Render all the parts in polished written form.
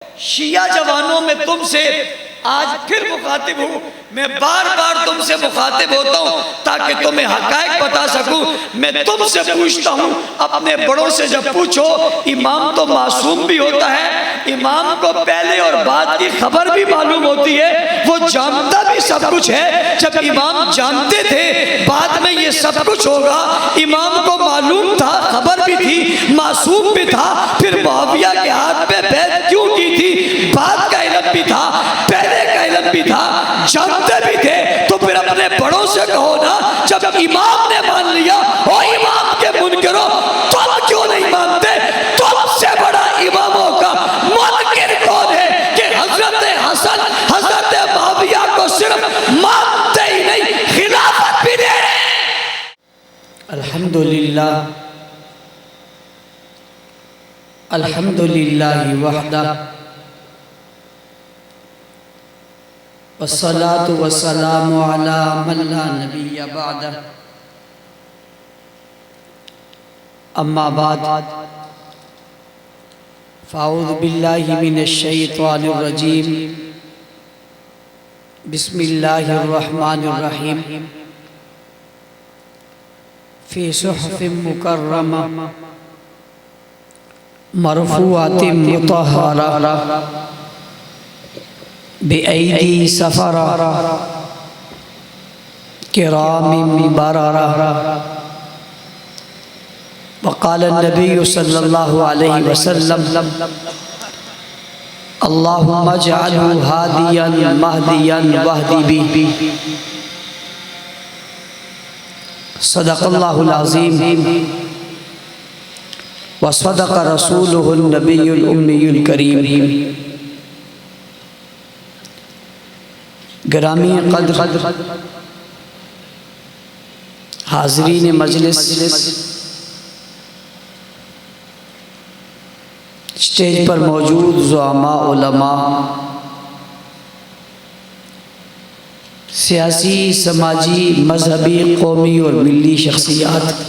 शिया जवानों में तुमसे आज फिर मुखातिब हूँ। मैं बार बार तुमसे मुखातिब होता हूँ ताकि तुम्हें हकायक बता सकूँ। मैं तुमसे पूछता हूँ, अपने बड़ों से जब पूछो, इमाम तो मासूम भी होता है, इमाम को पहले और बाद की खबर भी मालूम होती है, वो जानता भी सब कुछ है। जब इमाम जानते थे बाद में ये सब कुछ होगा, इमाम को मालूम था, खबर भी थी, मासूम भी था, फिर मुआविया के हाथ पे बैत क्यों की थी? बात का इल्म भी था, पहले का इल्म भी था, जानते भी थे। तो फिर अपने बड़ों से कहो ना, जब इमाम ने मान लिया, ओ इमाम के मुनकरो तुम क्यों नहीं मानते? तुमसे बड़ा इमामों का मुनकिर कौन है कि हजरत हसन, हजरत मुआविया को सिर्फ मानते ही नहीं, खिलाफत भी दे रहे हैं। अल्हम्दुलिल्लाह, अल्हम्दुलिल्लाह वहदा, वस्सलातु वस्सलामु अला मन ला नबिय्य बअदा, अम्मा बाद, फ़अऊज़ु बिल्लाहि मिनश शैतानिर रजीम, बिस्मिल्लाहिर रहमानिर रहीम, फ़ी सुहफ़िन मुकर्रमा मरफ़ूअतिन मुतहहरा बिअयदी सफ़रा किरामिन बररा। वक़ाल नबी सल्लल्लाहु अलैहि वसल्लम, अल्लाहुम्मा जअलहु हादियन महदियन वहदी बी। सदक़ल्लाहुल अज़ीम व सदक़ रसूलुहुन नबियुल उम्मियुल करीम। गिरामी क़द्र हाज़रीन मजलिस, स्टेज पर मौजूद ज़ुआमा, उलमा, सियासी, समाजी, मजहबी, कौमी और मिली शख्सियात,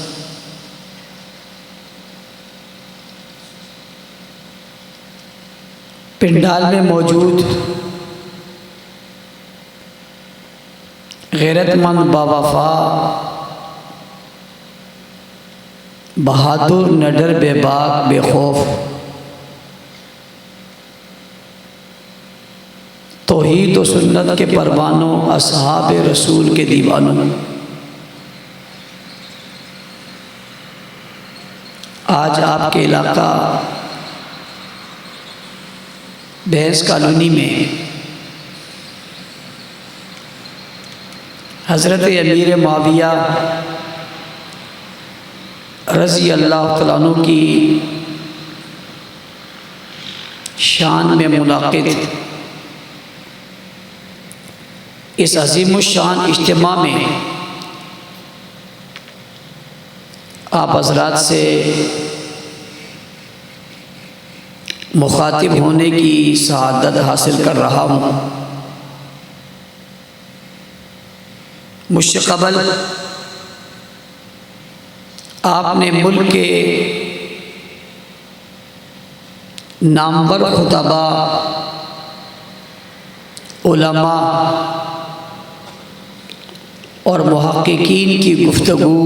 पिंडाल में मौजूद गैरतमंद, बावफा, बहादुर, निडर, बेबाक, बेखौफ, तौहीद और सुन्नत के परवानों, असहाब रसूल के दीवानों, आज आपके इलाका भैंस कॉलोनी में हज़रत अमीर मुआविया रज़ी अल्लाह तआला अन्हु की शान में मुनाक़िद इस अज़ीमुश्शान इज्तिमा में आप हज़रात से मुखातिब होने की सआदत हासिल कर रहा हूँ। मुझसे क़बल आपने मुल्क के नामवर खुतबा, उलमा और मुहक्किकीन की गुफ्तगू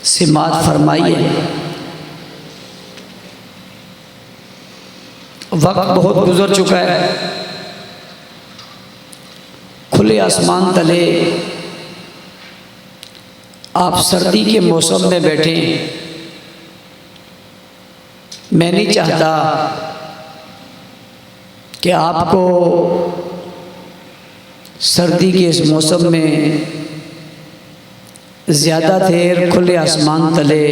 सिमात फरमाई है। वक्त बहुत गुजर चुका है। खुले आसमान तले आप सर्दी के मौसम में बैठे, मैं नहीं चाहता कि आपको सर्दी के इस मौसम में ज़्यादा देर खुले आसमान तले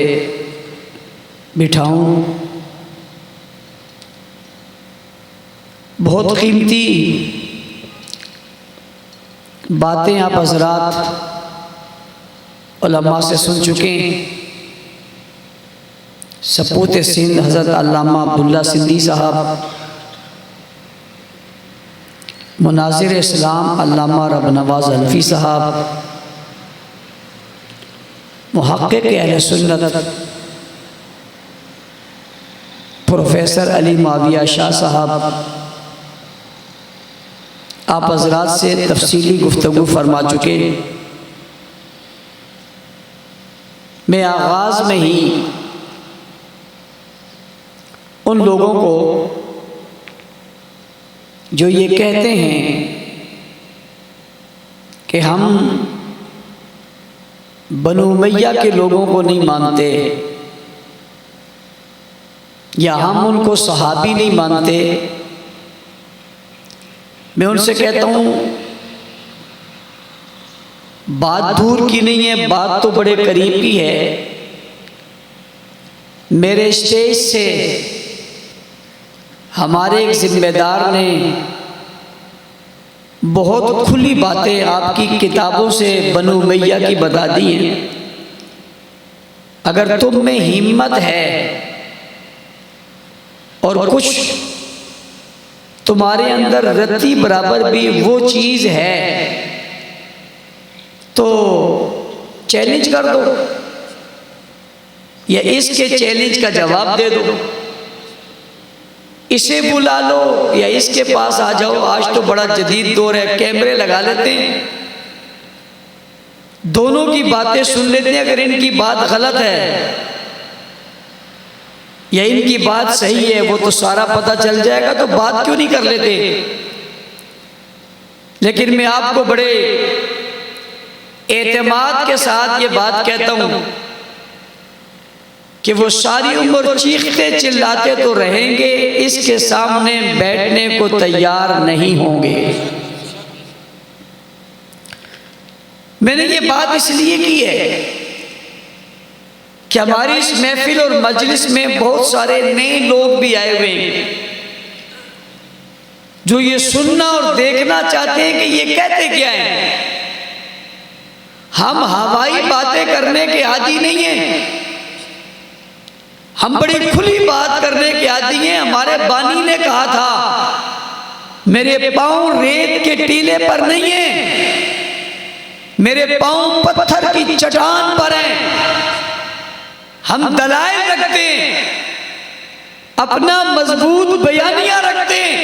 बिठाऊं। बहुत कीमती बातें आप हज़रात उलमा से सुन चुके हैं। सपूत सिंध हज़रत अल्लामा अब्दुल्ला सिंधी साहब, मुनाज़िर इस्लाम अल्लामा रब नवाज़ हनफी साहब, मुहक्किक़ अहले सुन्नत प्रोफेसर अली माविया शाह साहब आप हज़रात से तफसीली गुफ्तगू फरमा चुके। मैं आगाज़ में ही उन लोगों को जो ये कहते हैं कि हम बनु उमय्या के लोगों को नहीं मानते या हम उनको सहाबी नहीं मानते, मैं उनसे कहता हूँ बात दूर की नहीं है, बात तो बड़े करीब की है। मेरे स्टेज से हमारे एक जिम्मेदार ने बहुत खुली बातें आपकी किताबों से बनु उमय्या की बता दी हैं। अगर तुम में हिम्मत है और कुछ तुम्हारे अंदर रत्ती बराबर भी वो चीज़ है तो चैलेंज कर दो या इसके चैलेंज का जवाब दे दो। इसे बुला लो या इसके पास आ जाओ। आज तो बड़ा जदीद दौर है, कैमरे लगा लेते हैं, दोनों की बातें सुन लेते हैं। अगर इनकी बात गलत है या इनकी बात सही है वो तो सारा पता चल जाएगा, तो बात क्यों नहीं कर लेते। लेकिन मैं आपको बड़े एतमाद के साथ ये बात कहता हूं कि वो सारी उम्र चीखते चिल्लाते तो रहेंगे, इसके सामने बैठने को तैयार नहीं होंगे। मैंने ये बात इसलिए की है कि हमारी इस महफिल और मजलिस में बहुत सारे नए लोग भी आए हुए हैं जो ये सुनना और देखना चाहते हैं कि ये कहते क्या है। हम हवाई बातें करने के आदी नहीं हैं, हम बड़ी खुली बात करने के आदी हैं। हमारे बानी ने कहा था मेरे पांव रेत के टीले पर नहीं हैं, मेरे पांव पत्थर की चट्टान पर हैं। हम दलाइल रखते हैं, अपना मजबूत बयानियां रखते हैं,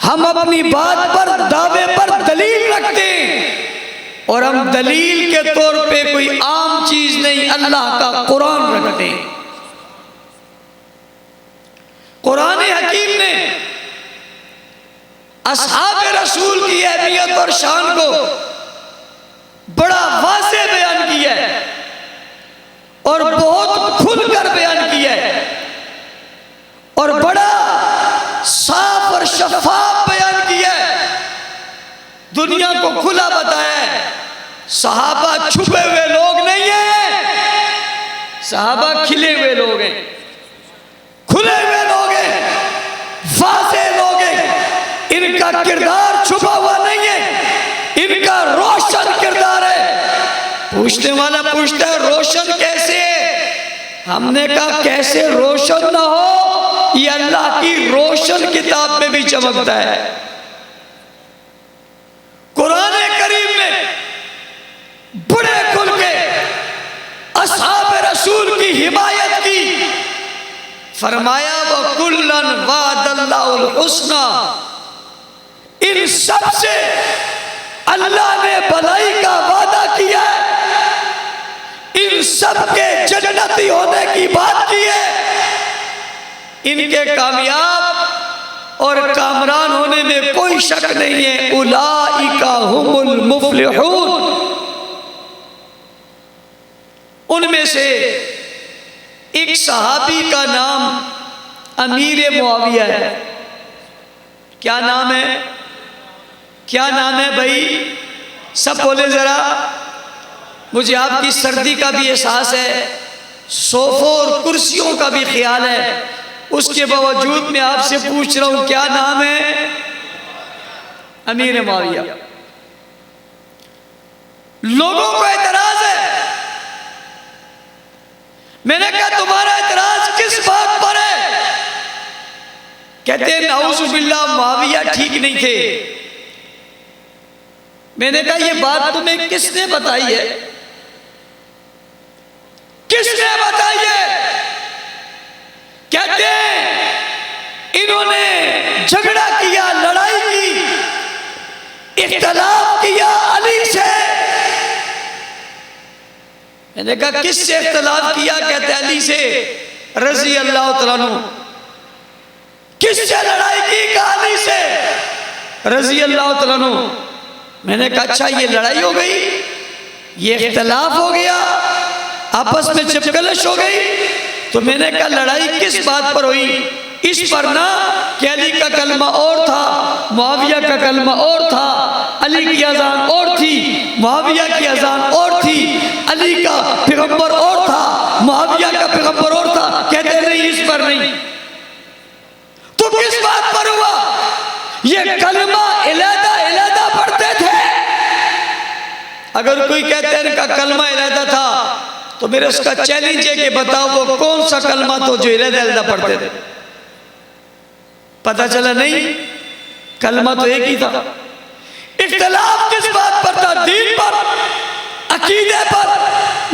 हम अपनी बात पर दावे पर दलील रखते हैं और हम दलील के तौर पे कोई आम चीज नहीं, अल्लाह का कुरान रखते हैं। कुरान हकीम ने असहाबे रसूल की अहमियत और शान को बड़ा वाज़ेह बयान किया है और बहुत खुलकर बयान किया है और बड़ा साफ और शफाफ बयान किया है। दुनिया को खुला बताया है। सहाबा छुपे हुए लोग नहीं है, सहाबा खिले हुए लोग हैं, खुले हुए लोग हैं, वाज़ेह लोग हैं। इनका किरदार छुपा हुआ नहीं है, इनका रोशन किरदार है। पूछने वाला पूछता है रोशन कैसे? हमने कहा कैसे रोशन ना हो, ये अल्लाह की रोशन किताब में भी चमकता है। कुरान करीम में बड़े खुल के असहाबे रसूल की हिमायत की, फरमाया व कुल्लन वादल्लाहुल हुस्ना, इन सब से अल्लाह ने भलाई का वादा किया है, इन सब के जन्नती होने की बात की है, इनके कामयाब और कामरान होने में कोई शक नहीं है। उलाइका हुमुल मुफ्लिहून। उनमें से एक सहाबी का नाम अमीर मुआविया है। क्या नाम है? क्या नाम है भाई? सब बोले जरा। मुझे आपकी सर्दी का भी एहसास है, सोफों और कुर्सियों का भी ख्याल है, उसके बावजूद मैं आपसे पूछ रहा हूं क्या नाम है? अमीर मुआविया। लोगों को एतराज है। मैंने कहा तुम्हारा एतराज किस बात पर है? कहते हैं नाउजुबिल्लाह मुआविया ठीक नहीं थे। मैंने कहा ये बात तुम्हें किसने बताई है? किसने बताई है कहते हैं इन्होंने झगड़ा किया, लड़ाई की, इख्तलाफ किया अली से। मैंने कहा किससे इख्तलाफ किया? कहते अली से रजी अल्लाह तआला अन्हु। किससे लड़ाई की? कहा अली से रजी अल्लाह तआला अन्हु। मैंने कहा अच्छा ये लड़ाई हो गई, ये इख्तलाफ हो गया, आपस में चिपकलिश हो गई। तो मैंने कहा लड़ाई किस बात पर हुई? इस पर ना कि अली का कलमा और था, मुआविया का कलमा और था, अली की अजान और थी, मुआविया की अजान और थी, अली का पैगंबर और था, मुआविया का पैगंबर और था। कहते नहीं इस पर नहीं। तो किस बात पर हुआ? ये कलमा इलादा इलादा पढ़ते थे। अगर कोई कहते हैं इनका कलमा इलादा था तो मेरे उसका चैलेंज है कि बताओ वो कौन सा कलमा तो जो इलादा इलादा पढ़ते थे। पता चला नहीं, कलमा तो एक ही था। इख्तिलाफ किस बात पर था? दीन पर, अकीदे पर,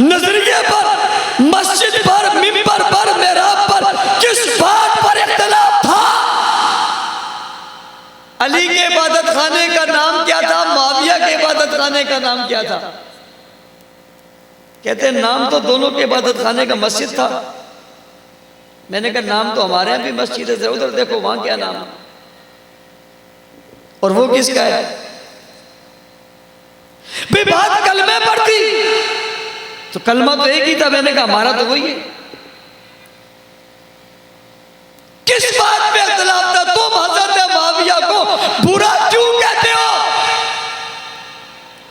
नजरिए पर, मस्जिद पर, मिंबर पर, मेहराब पर, किस बात पर इख्तिलाफ था? अली के इबादत खाने का नाम क्या था? मुआविया के इबादत खाने का नाम क्या था? कहते हैं नाम तो दोनों के इबादत खाने का मस्जिद था। मैंने कहा नाम तो हमारे यहाँ भी मस्जिद है, उधर देखो वहां क्या नाम है, और वो किसका है? बात कलमे पर थी तो कलमा तो एक ही था। मैंने कहा हमारा तो वही है। किस बात पे इख्तिलाफ था? तुम हजरत मुआविया को बुरा क्यों कहते हो?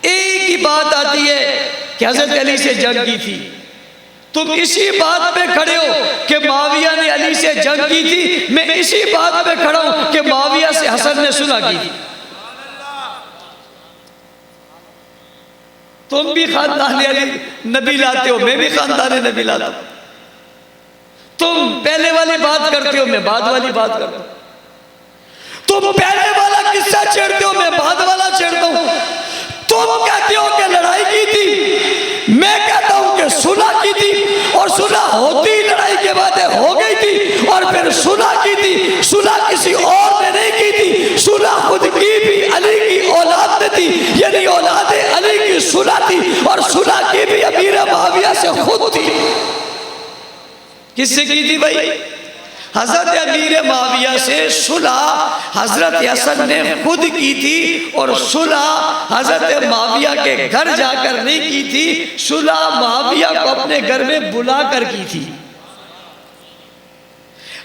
एक ही बात आती है कि हजरत अली से जंग की थी। तुम इसी बात पे खड़े हो कि मुआविया ने अली से जंग की थी। मैं इसी बात पे खड़ा हूं कि मुआविया से हसन ने सुलह की थी। तुम भी खानदान अली नबी लाते हो, मैं भी खानदान नबी लाता हूं। तुम पहले वाली बात करते हो, मैं बाद वाली बात करता हूं। तुम पहले वाला किस्सा छेड़ते हो, मैं बाद वाला छेड़ता हूं। तुम कहते हो कि लड़ाई की थी, मैं कहता हूं कि सुलह की थी, और सुलह होती लड़ाई के बाद हो गई थी, और फिर सुलह की थी। सुलह किसी और ने नहीं की थी, सुलह खुद की भी अली की औलाद ने थी, यानी औलाद अली की सुलह थी, और सुलह की भी अमीर मुआविया से खुद थी। किससे की थी भाई? हजरत अमीर मुआविया से सुलह हजरत हसन ने खुद की थी, और सुलह हजरत मुआविया के घर जाकर नहीं की थी, सुलह मुआविया को अपने घर में बुला कर की थी।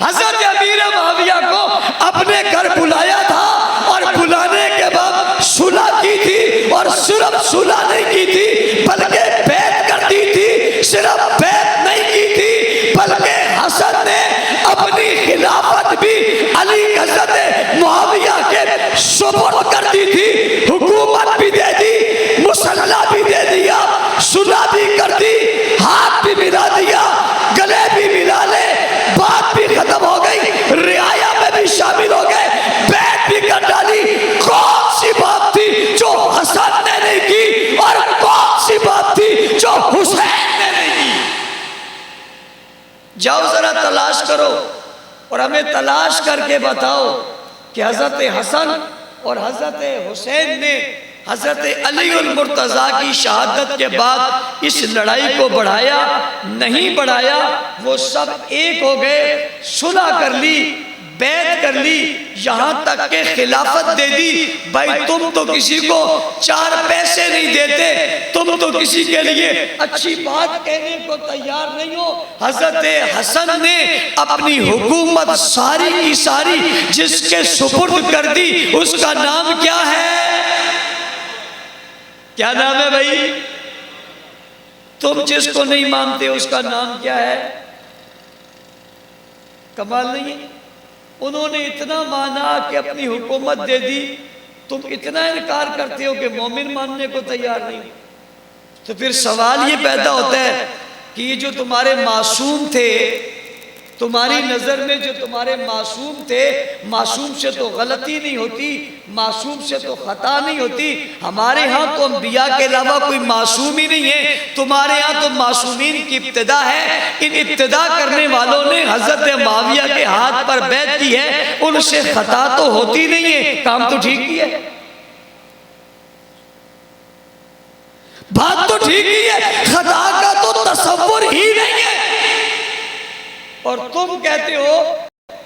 हजरत अमीर मुआविया को अपने घर बुलाया था, और बुलाने के बाद सुलह की थी, और सिर्फ सुलह नहीं की थी बल्कि बैत कर दी थी। सिर्फ बैत नहीं की थी बल्कि हसन ने अपनी खिलाफत भी अली हजरत मुआविया के सुपुर्द कर दी थी, हुकूमत भी दे दी, मुसल्ला भी दे दिया, सुलह भी कर दी, हाथ भी मिला दिया, गले भी मिला ले, बात भी खत्म हो गई, रियाया में भी शामिल हो गए, बैत भी कर डाली। कौन सी बात थी जो हसन ने नहीं की, और कौन सी बात थी जो हुसैन ने नहीं की? जाओ जरा तलाश करो और हमें तलाश करके बताओ कि हजरत हसन और हजरत हुसैन ने हजरत अली उल मुर्तज़ा की शहादत के बाद इस लड़ाई को बढ़ाया नहीं बढ़ाया? वो सब एक हो गए, सुलह कर ली, बैत कर ली, यहां तक के खिलाफत दे दी। भाई तुम तो किसी को 4 पैसे नहीं देते, तुम तो किसी के लिए अच्छी बात कहने को तैयार नहीं हो। हजरत हसन ने अपनी हुकूमत सारी की सारी जिसके सुपुर्द कर दी, उसका नाम क्या है? क्या नाम है भाई? तुम जिसको नहीं मानते उसका नाम क्या है? कमाल नहीं है? उन्होंने इतना माना कि अपनी हुकूमत दे दी, तुम इतना इनकार करते हो कि मोमिन मानने को तैयार नहीं। तो फिर सवाल ये पैदा होता है कि ये जो तुम्हारे मासूम थे, तुम्हारी नजर में जो तुम्हारे मासूम थे, मासूम से तो गलती नहीं होती, मासूम से तो खता नहीं होती। हमारे यहाँ तो अंबिया के अलावा कोई मासूम ही नहीं है, तुम्हारे यहाँ तो मासूमीन की इब्तिदा है। इन इब्तिदा करने वालों ने हजरत मुआविया के हाथ पर बैत की है, उनसे खता तो होती नहीं है, काम तो ठीक ही है, बात तो ठीक ही है, खता का तो तसव्वुर ही नहीं है। और तुम कहते हो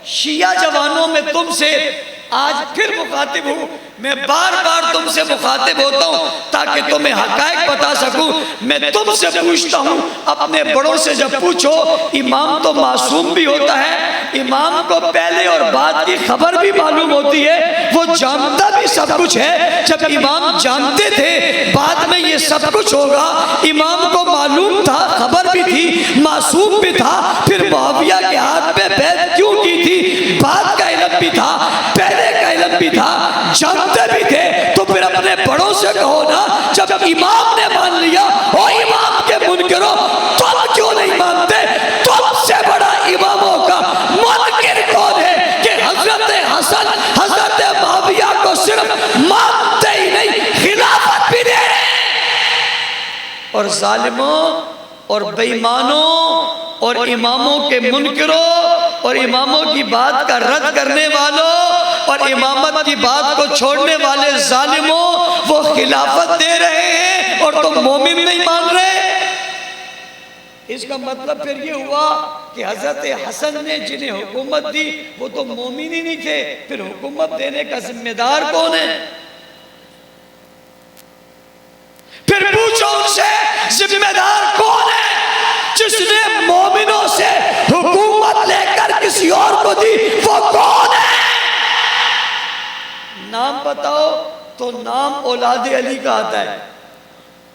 शिया जवानों में तुमसे आज फिर मुखातिब हूं, मैं बार बार तुमसे मुखातिब होता हूं ताकि तुम्हें हकायक बता सकूं। मैं तुमसे पूछता हूं, अपने बड़ों से जब पूछो, इमाम तो मासूम भी होता है, इमाम को पहले और बाद की खबर भी मालूम होती है, वो जानता भी सब कुछ है। जब इमाम जानते थे बाद में ये सब कुछ होगा, इमाम को मालूम था, खबर भी थी, मासूम भी था, फिर मुआविया के हाथ पे बैत क्यों की थी? बात का इल्म भी था, पहले का इल्म भी था, जानते भी थे। तो फिर अपने बड़ों से कहो ना, जब इमाम ने मान लिया, ओ इमाम के मुनकिरों तुम क्यों नहीं मानते? तुमसे बड़ा इमामों का मुनकिर कौन है कि हजरत हसन, हजरत मुआविया को सिर्फ मानते ही नहीं, खिलाफत भी दे रहे हैं। और जालिमों और बेईमानों और इमामों के मुनकिरों और इमामों की बात का रद्द करने वालों और इमामत की बात को छोड़ने वाले जालिमों, वो खिलाफत दे रहे हैं और तुम मोमिन नहीं मान रहे। इसका मतलब फिर ये हुआ कि हजरत हसन ने जिन्हें हुकूमत दी वो तो मोमिन ही नहीं थे, फिर हुकूमत देने का जिम्मेदार कौन है? फिर पूछो उनसे, जिम्मेदार कौन है जिसने मोमिनों से हुकूमत लेकर किसी और को दी? वो कौन है? नाम बताओ तो नाम औलाद अली का आता है।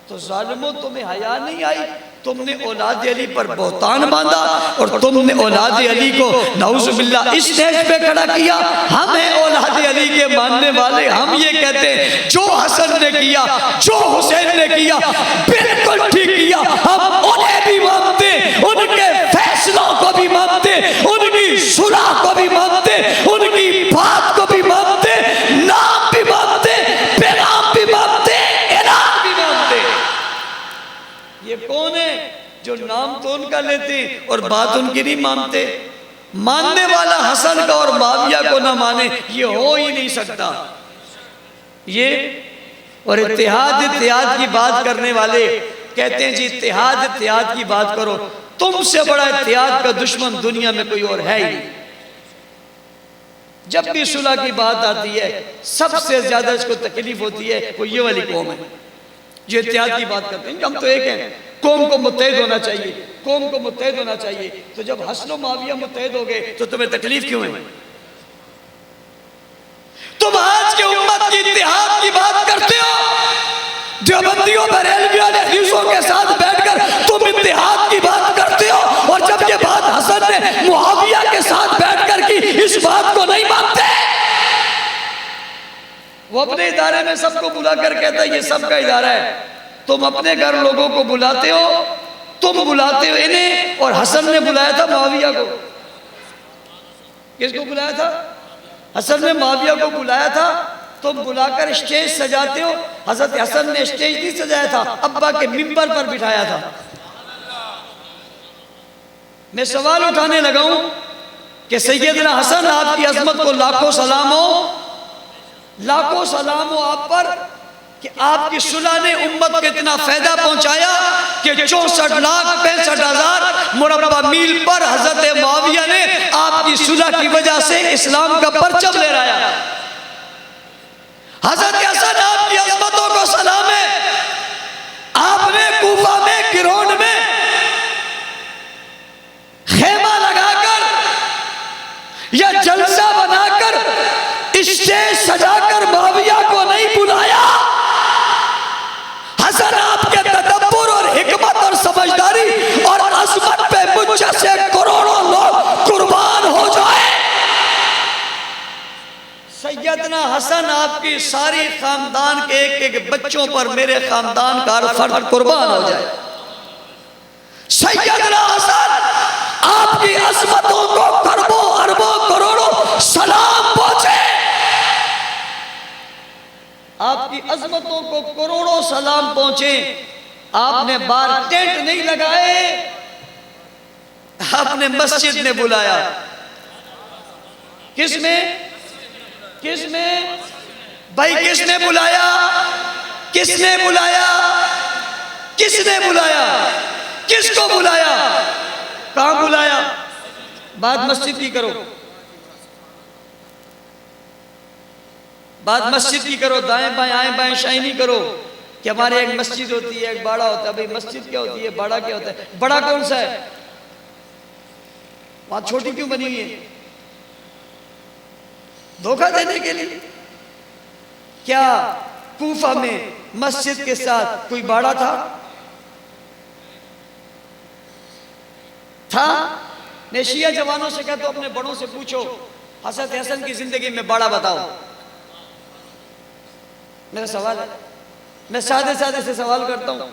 तो जालिमों, तुम्हें हया नहीं आई? तुमने औलाद अली पर बहुतान बांधा और तुमने औलाद अली को नाउज़ुबिल्लाह इस स्टेज पे खड़ा किया। हम हैं औलाद अली के मानने वाले, हम ये कहते हैं जो हसन ने किया, जो हुसैन ने किया, बिल्कुल ठीक किया। हम उन्हें भी मानते, उनके फैसलों को भी मानते, उनकी सुलह को भी मानते, उनकी बात को भी मानते, नाम भी मानते, पैगाम भी मानते, ऐलान भी मानते। ये कौन है जो नाम तो उनका लेते और बात उनकी नहीं मानते? मानने वाला हसन का और मुआविया को ना माने, ये हो ही नहीं सकता। ये और इत्तेहाद इत्तेहाद की बात करने वाले कहते हैं जी इत्तेहाद इत्तेहाद की बात करो, तुमसे बड़ा इत्तेहाद का दुश्मन दुनिया में कोई और है ही नहीं। जब भी सुलह की बात आती है सबसे ज्यादा इसको तकलीफ होती है, वो ये वाली कौम है जो इत्तेहाद की बात करते हैं। हम तो एक हैं, कौम को मुत्तहिद होना चाहिए, कौम को मुत्तहिद होना चाहिए। तो जब हसन और मुआविया मुत्तहिद हो गए तो तुम्हें तकलीफ क्यों है? तुम आज के उम्मत की इत्तेहाद की बात करते हो, देवबंदियों बरेलवियों ने हदीसों के साथ बैठकर तुम इत्तेहाद की बात करते हो, और जब ये बात हसन ने मुआविया के साथ बैठकर की, इस बात को नहीं मानते। वो अपने इदारे में सबको बुलाकर कहता है ये सबका इदारा है। तुम अपने घर लोगों को बुलाते हो, तुम बुलाते हो इन्हें, और हसन ने बुलाया था मुआविया को। किसको बुलाया था? हसन ने मुआविया को बुलाया था। तुम बुलाकर स्टेज सजाते हो, हजरत हसन ने स्टेज नहीं सजाया था, अब्बा के मिंबर पर बिठाया था। मैं सवाल उठाने लगा हूं कि सैयदना हसन, आपकी अजमत को लाखों सलाम हो, लाखों सलाम हो आप पर कि आपकी सुलह ने उम्मत को इतना फायदा पहुंचाया कि 64,65,000 मुरब्बा मील पर हजरत मुआविया ने आपकी सुलह की वजह से इस्लाम का परचम लहराया। हजरत हसन, आपकी अजमतों को सलाम है। आपने कूफा में गिरोन में खेमा लगाकर या जलसा बनाकर स्टेज सजाकर मुआविया को नहीं बुलाया। हसन, आपके तदब्बुर और हिकमत और समझदारी और अज़मत पे मुझ जैसे करोड़ों लोग कुर्बान हो जाए। सैयदना हसन, आपकी सारी खानदान के एक एक बच्चों पर मेरे खानदान का फर्द कुर्बान हो जाए। सैयदना हसन, आपकी अजमतों को खरबों अरबों करोड़ों सलाम पहुंचे, आपकी अजमतों को करोड़ों सलाम पहुंचे। आपने बार टेंट नहीं लगाए, आपने मस्जिद में बुलाया। किसमें किसमें भाई, किसने बुलाया? किसने बुलाया? किसने बुलाया? किसको बुलाया? कहां बुलाया? बात मस्जिद की करो, बात मस्जिद की करो। दाएं बाएं आए बाएं शाही नहीं करो कि हमारे एक मस्जिद होती है, एक बाड़ा होता है। भाई मस्जिद क्या होती है, बाड़ा क्या होता है? बड़ा कौन सा है? वहां छोटी क्यों बनी हुई है? धोखा देने के लिए। क्या कूफा में मस्जिद के साथ कोई बाड़ा था? था? मैं शिया जवानों से कहता हूं, अपने बड़ों से पूछो, हज़रत हसन की जिंदगी में बाड़ा बताओ। मेरा सवाल है, मैं सादे सादे से सवाल करता हूं,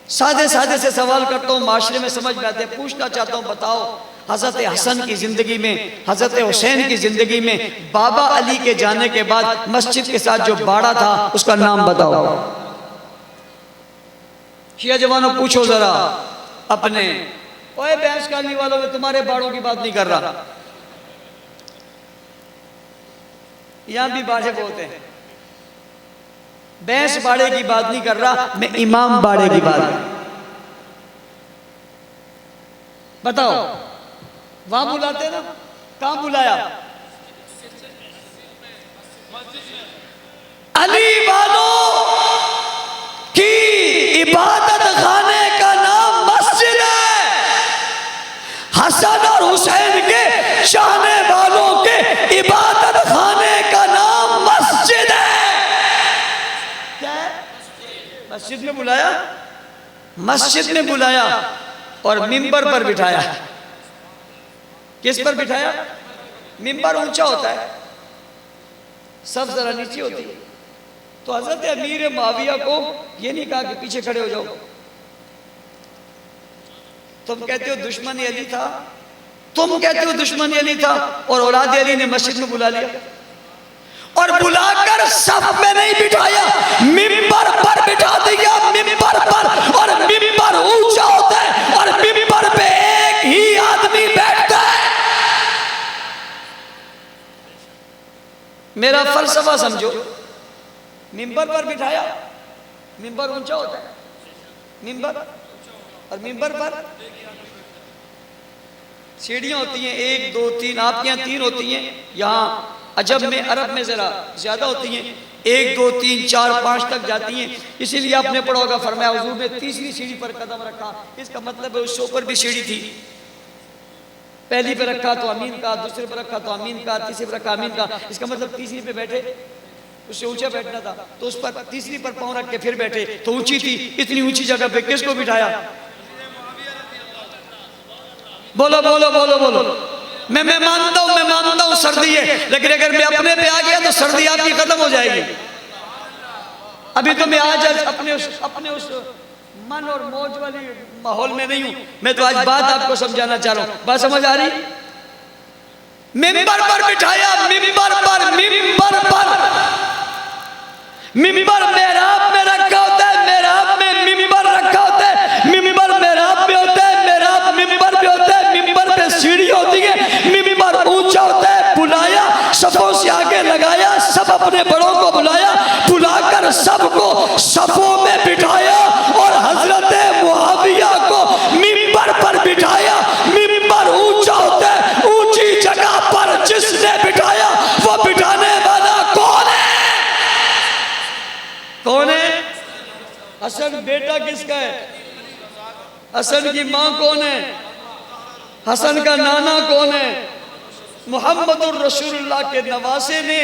सादे सादे से सवाल करता हूं, माशरे में समझ में आते। पूछना चाहता हूं, बताओ हज़रत हसन की जिंदगी में, हज़रत हुसैन की जिंदगी में बाबा अली के जाने के बाद मस्जिद के साथ जो बाड़ा था उसका नाम बताओ। शिया जवानों पूछो जरा अपने। ओए भैंस कालनी वालों में तुम्हारे बाड़ों की बात नहीं कर रहा, यहां भी बाड़े बोलते हैं। भैंस बाड़े की बात नहीं कर रहा मैं, इमाम बाड़े की बात। बताओ, वहां बुलाते ना, कहां बुलाया? अली वालों की इबादत खाने का नाम मस्जिद है। हसन और हुसैन के चाहने वालों के इबादत खाने का नाम मस्जिद है। क्या है? मस्जिद में बुलाया, मस्जिद में बुलाया और मिंबर पर बिठाया। किस पर बिठाया? मिंबर ऊंचा होता है, सब जरा नीचे होती है। तो हजरत अमीर मुआविया को ये नहीं कहा कि पीछे खड़े हो जाओ। तुम कहते हो दुश्मन अली था, तुम कहते हो दुश्मन अली था, और औलाद अली ने मस्जिद में बुला लिया और बुलाकर सब में नहीं बिठाया, मिंबर पर बिठा दिया। मिंबर पर, और मिंबर ऊंचा होता है और मिंबर पे एक ही आदमी बैठता है। मेरा फलसफा समझो, मिंबर पर बिठाया, मिंबर ऊंचा होता है, मिंबर, और मिंबर पर सीढ़ियां होती हैं, 1 2 3, आपके यहाँ 3 होती हैं, यहाँ अजब में अरब में जरा ज्यादा होती हैं, 1 2 3 4 5 तक जाती हैं। इसीलिए आपने पढ़ा होगा, फरमाया हुजूर ने तीसरी सीढ़ी पर कदम रखा। इसका मतलब है उससे ऊपर भी सीढ़ी थी। पहली पे रखा तो अमीन का, दूसरे पे रखा तो अमीन का, तीसरे पे रखा अमीन का। इसका मतलब तीसरी पे बैठे, उससे ऊंचा बैठना था, तो उस पर तीसरी पर पांव रख के फिर बैठे, तो ऊंची थी। इतनी ऊंची जगह पे किसको बिठाया? बोलो बोलो बोलो बोलो। मैं मानता हूं सर्दी है, लेकिन अगर मैं अपने पे आ गया तो सर्दी आपकी खत्म हो जाएगी। अभी तो मैं आज अपने उस मन और मौज वाली माहौल में नहीं हूं। मैं तो आज बात आपको समझाना चाह रहा हूं। बात समझ आ रही? मिंबर पर बिठाया, मिंबर पर, मिंबर पर। मिंबर मेहराब में रखा होता है, मेहराब में मिंबर रखा होता है, मिंबर मेहराब में होता है, मेहराब मिंबर पे होता है, मिंबर पे सीढ़ी होती है, मिंबर ऊंचा होता है। बुलाया, सफों से आगे लगाया, सब अपने बड़ों को बुलाया, बुलाकर सबको सफों में बिठाया और हजरत मुआविया को मिंबर पर बिठाया। मिंबर ऊंचा होता है, ऊंची जगह पर जिसने बिठाया वो बिठाने वाला कौन है? कौन है? हसन बेटा किसका है? हसन की मां कौन है? हसन का नाना कौन है? मुहम्मदुर रसूलुल्लाह के नवासे ने,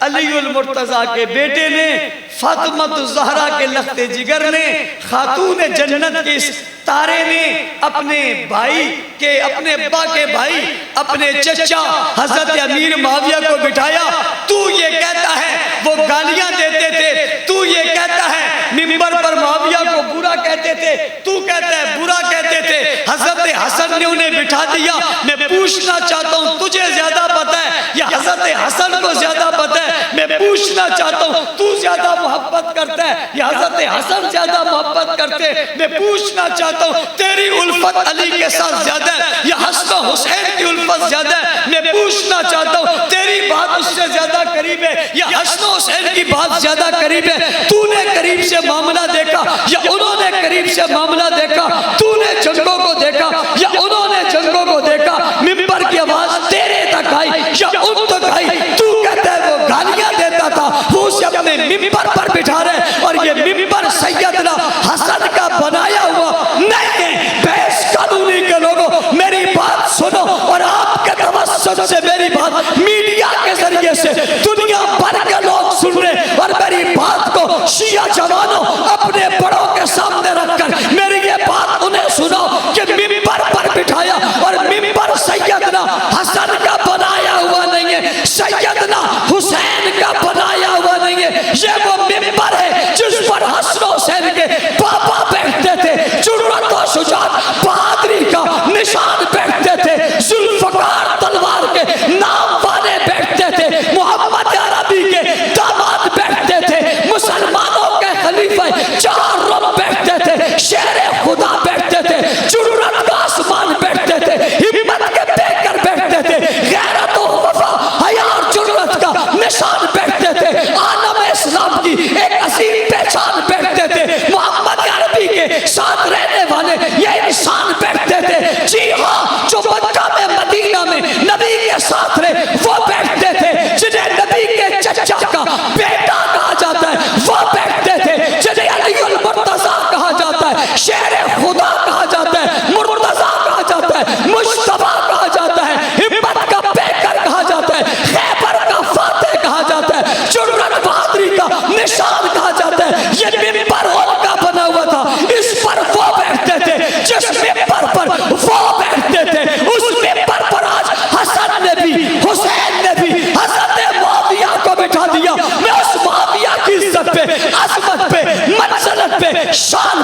अलीउल मुर्तजा के बेटे ने, फातिमा ज़हरा के लख्ते जिगर ने, खातून जन्नत के इस तारे ने अपने भाई के, अपने अब्बा के भाई, अपने चचा हजरत अमीर मुआविया को बिठाया। तू ये कहता है वो गालियां देते थे, तू ये कहता है मिंबर पर मुआविया को बुरा कहते थे, तू कहता है बुरा कहते थे। हजरत हसन ने उन्हें बिठा दिया। मैं पूछना चाहता हूँ तुझे ज्यादा पता है या हजरत हसन को ज्यादा पता है? मैं पूछना चाहता हूँ तू ज्यादा मोहब्बत करता है या हजरत हसन ज्यादा मोहब्बत करते हैं? मैं पूछना चाहता हूँ तेरी उल्फत अली के साथ ज्यादा है या हसन हुसैन की उल्फत ज्यादा है? मैं पूछना चाहता हूँ तेरी बात उससे ज्यादा करीब है या हसन हुसैन की बात ज्यादा करीब है? तूने करीब से मामला देखा या उन्होंने करीब से मामला देखा? तूने जंगों को देखा या उन्होंने जंगों को देखा? मिंबर की आवाज तेरे तक आई या उन तक आई? तू कहता है वो गालियां देता था, वो उसे अपने मिंबर पर बिठा रहे और ये मिंबर सैयदना हसन का बनाया हुआ नहीं है। बेस कानूनी के लोगों मेरी बात सुनो और आपके तवज्जुह से मेरी बात मीडिया के जरिए से दुनिया भर के लोग सुन रहे और मेरी बात को शिया जवानों अपने बड़ों के सामने रखकर मेरी ये बात उन्हें सुनाओ कि मिंबर पर बिठाया और मिंबर सैयदना हसन का बनाया हुआ नहीं है, सैयदना हुसैन का बनाया हुआ नहीं है। ये वो मिंबर है जिस पर हसन हुसैन के पापा बैठते थे, जुर्रत और शुजाअत बहादुरी का निशान बैठते थे, जुल्फकार तलवार के नाम वाले बैठते थे, मोहम्मद अरबी के दामाद बैठते थे, मुसलमानों के खलीफा चार रुख बैठते थे, शेर खुदा बैठते थे, जुर्रत का आसमान बैठते थे, हिम्मत के बेकर बैठते थे, गैरत और वफा हया और जुर्रत का निशान बैठते थे, आलम इस्लाम की एक असीम पहचान बैठते थे, मोहम्मद अरबी के साथ रहने वाले ये इंसान बैठते थे। जी हाँ, जो मक्का में मदीना में नबी के साथ रहे वो बैठते थे, जिन्हें नबी के चचा का बेटा कहा जाता है वो बैठते थे, जिन्हें अलीउल मुर्तजा कहा जाता है, शेर खुदा कहा जाता है, मुर्तजा कहा जाता है, मुश्तबा कहा जाता है, हिम्मत का बेकर कहा जाता है, खैबर का फातेह कहा जाता है, जुर्रत बहादुरी का निशान कहा जाता है। ये मिंबर उनका बना हुआ था, इस पर वो बैठते थे, जिस मिंबर पर वो बैठते थे उस मिंबर पर आज हसन ने भी हुसैन ने भी हजरत मुआविया को बिठा दिया। मैं उस मुआविया की इज्जत पे, अजमत पे, मंज़िलत पे, शान